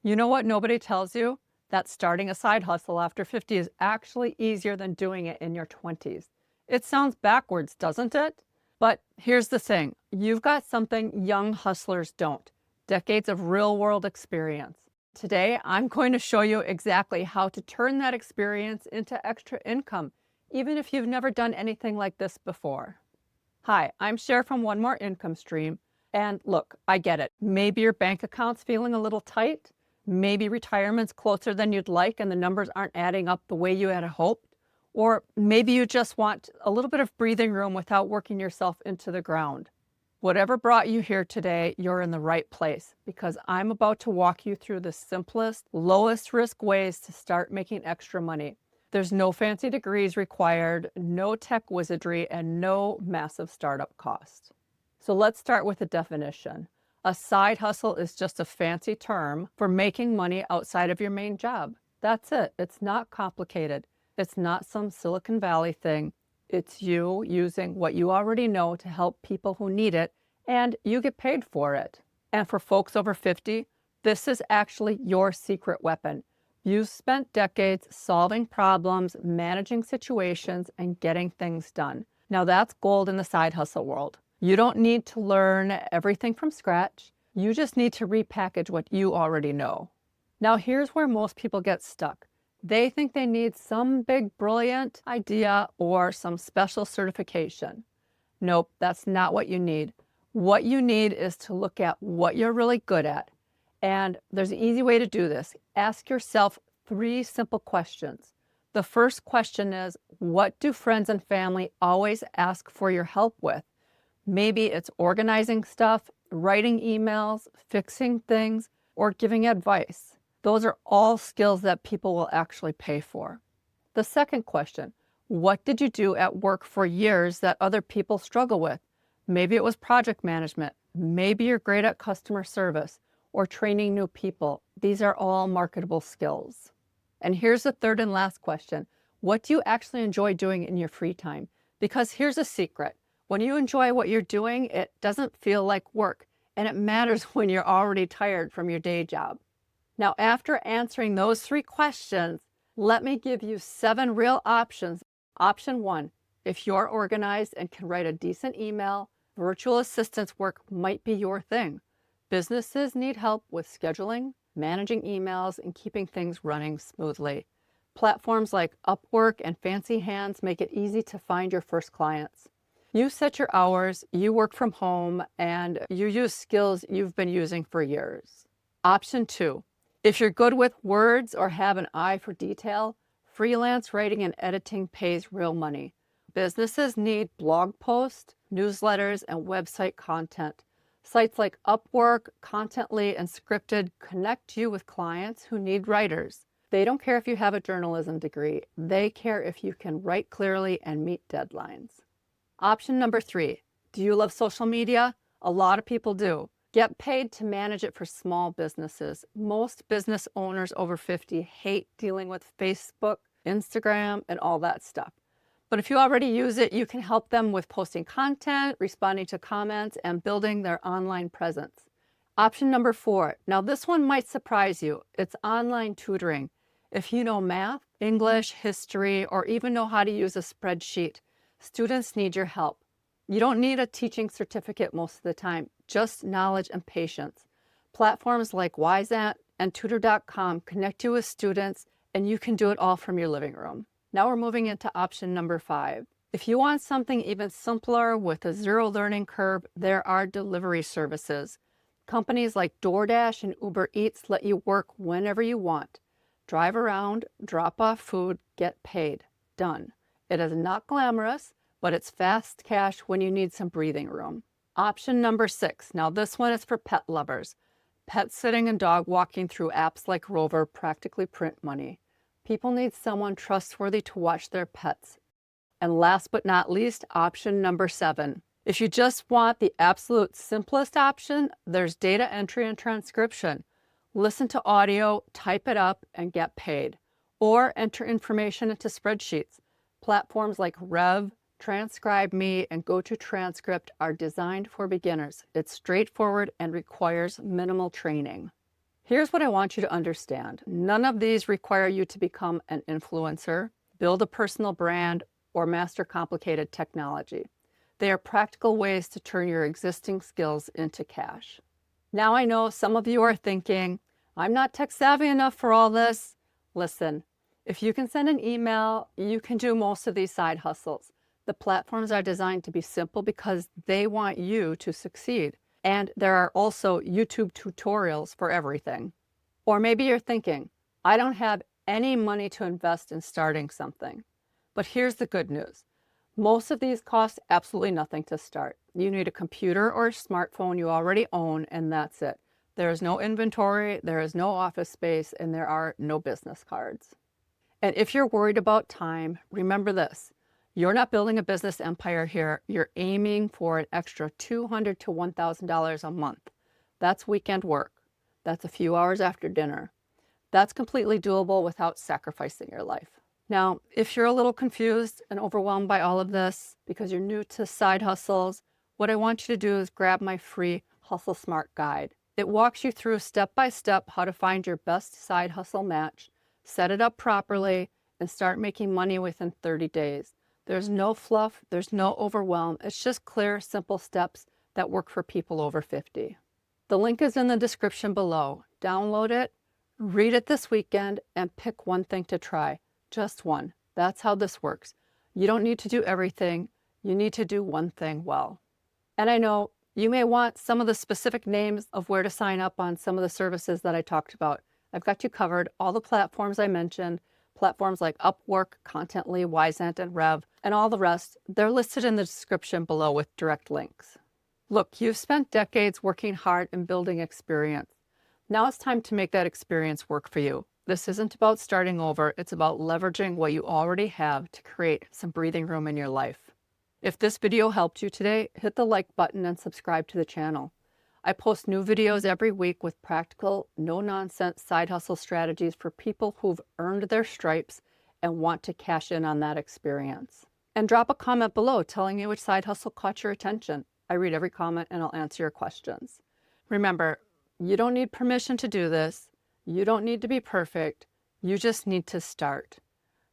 You know what nobody tells you? That starting a side hustle after 50 is actually easier than doing it in your 20s. It sounds backwards, doesn't it? But here's the thing. You've got something young hustlers don't. Decades of real-world experience. Today, I'm going to show you exactly how to turn that experience into extra income, even if you've never done anything like this before. Hi, I'm Cher from One More Income Stream. And look, I get it. Maybe your bank account's feeling a little tight. Maybe retirement's closer than you'd like and the numbers aren't adding up the way you had hoped. Or maybe you just want a little bit of breathing room without working yourself into the ground. Whatever brought you here today, you're in the right place because I'm about to walk you through the simplest, lowest risk ways to start making extra money. There's no fancy degrees required, no tech wizardry, and no massive startup cost. So let's start with the definition. A side hustle is just a fancy term for making money outside of your main job. That's it. It's not complicated. It's not some Silicon Valley thing. It's you using what you already know to help people who need it, and you get paid for it. And for folks over 50, this is actually your secret weapon. You've spent decades solving problems, managing situations, and getting things done. Now that's gold in the side hustle world. You don't need to learn everything from scratch. You just need to repackage what you already know. Now here's where most people get stuck. They think they need some big brilliant idea or some special certification. Nope, that's not what you need. What you need is to look at what you're really good at. And there's an easy way to do this. Ask yourself 3 simple questions. The first question is, what do friends and family always ask for your help with? Maybe it's organizing stuff, writing emails, fixing things, or giving advice. Those are all skills that people will actually pay for. The second question, what did you do at work for years that other people struggle with? Maybe it was project management. Maybe you're great at customer service or training new people. These are all marketable skills. And here's the third and last question. What do you actually enjoy doing in your free time? Because here's a secret. When you enjoy what you're doing, it doesn't feel like work, and it matters when you're already tired from your day job. Now, after answering those 3 questions, let me give you 7 real options. Option 1, if you're organized and can write a decent email, virtual assistance work might be your thing. Businesses need help with scheduling, managing emails, and keeping things running smoothly. Platforms like Upwork and Fancy Hands make it easy to find your first clients. You set your hours, you work from home, and you use skills you've been using for years. Option 2, if you're good with words or have an eye for detail, freelance writing and editing pays real money. Businesses need blog posts, newsletters, and website content. Sites like Upwork, Contently, and Scripted connect you with clients who need writers. They don't care if you have a journalism degree. They care if you can write clearly and meet deadlines. Option number 3, do you love social media? A lot of people do. Get paid to manage it for small businesses. Most business owners over 50 hate dealing with Facebook, Instagram, and all that stuff. But if you already use it, you can help them with posting content, responding to comments, and building their online presence. Option number 4. Now this one might surprise you. It's online tutoring. If you know math, English, history, or even know how to use a spreadsheet, students need your help. You don't need a teaching certificate most of the time, just knowledge and patience. Platforms like Wyzant and Tutor.com connect you with students, and you can do it all from your living room. Now we're moving into option number 5. If you want something even simpler with a zero learning curve, there are delivery services. Companies like DoorDash and Uber Eats let you work whenever you want. Drive around, drop off food, get paid. Done. It is not glamorous, but it's fast cash when you need some breathing room. Option number 6. Now this one is for pet lovers. Pet sitting and dog walking through apps like Rover practically print money. People need someone trustworthy to watch their pets. And last but not least, option number 7. If you just want the absolute simplest option, there's data entry and transcription. Listen to audio, type it up, and get paid. Or enter information into spreadsheets. Platforms like Rev, TranscribeMe, and GoToTranscript are designed for beginners. It's straightforward and requires minimal training. Here's what I want you to understand. None of these require you to become an influencer, build a personal brand, or master complicated technology. They are practical ways to turn your existing skills into cash. Now I know some of you are thinking, I'm not tech savvy enough for all this. Listen, if you can send an email, you can do most of these side hustles. The platforms are designed to be simple because they want you to succeed. And there are also YouTube tutorials for everything. Or maybe you're thinking, I don't have any money to invest in starting something. But here's the good news. Most of these cost absolutely nothing to start. You need a computer or a smartphone you already own, and that's it. There is no inventory, there is no office space, and there are no business cards. And if you're worried about time, remember this. You're not building a business empire here. You're aiming for an extra $200 to $1,000 a month. That's weekend work. That's a few hours after dinner. That's completely doable without sacrificing your life. Now, if you're a little confused and overwhelmed by all of this because you're new to side hustles, what I want you to do is grab my free Hustle Smart guide. It walks you through step by step how to find your best side hustle match, set it up properly, and start making money within 30 days. There's no fluff, there's no overwhelm. It's just clear, simple steps that work for people over 50. The link is in the description below. Download it, read it this weekend, and pick one thing to try. Just one. That's how this works. You don't need to do everything. You need to do one thing well. And I know you may want some of the specific names of where to sign up on some of the services that I talked about. I've got you covered. All the platforms I mentioned, platforms like Upwork, Contently, Wisent, and Rev, and all the rest, they're listed in the description below with direct links. Look, you've spent decades working hard and building experience. Now it's time to make that experience work for you. This isn't about starting over. It's about leveraging what you already have to create some breathing room in your life. If this video helped you today, hit the like button and subscribe to the channel. I post new videos every week with practical, no-nonsense side hustle strategies for people who've earned their stripes and want to cash in on that experience. And drop a comment below telling me which side hustle caught your attention. I read every comment and I'll answer your questions. Remember, you don't need permission to do this. You don't need to be perfect. You just need to start.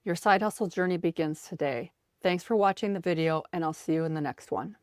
Your side hustle journey begins today. Thanks for watching the video, and I'll see you in the next one.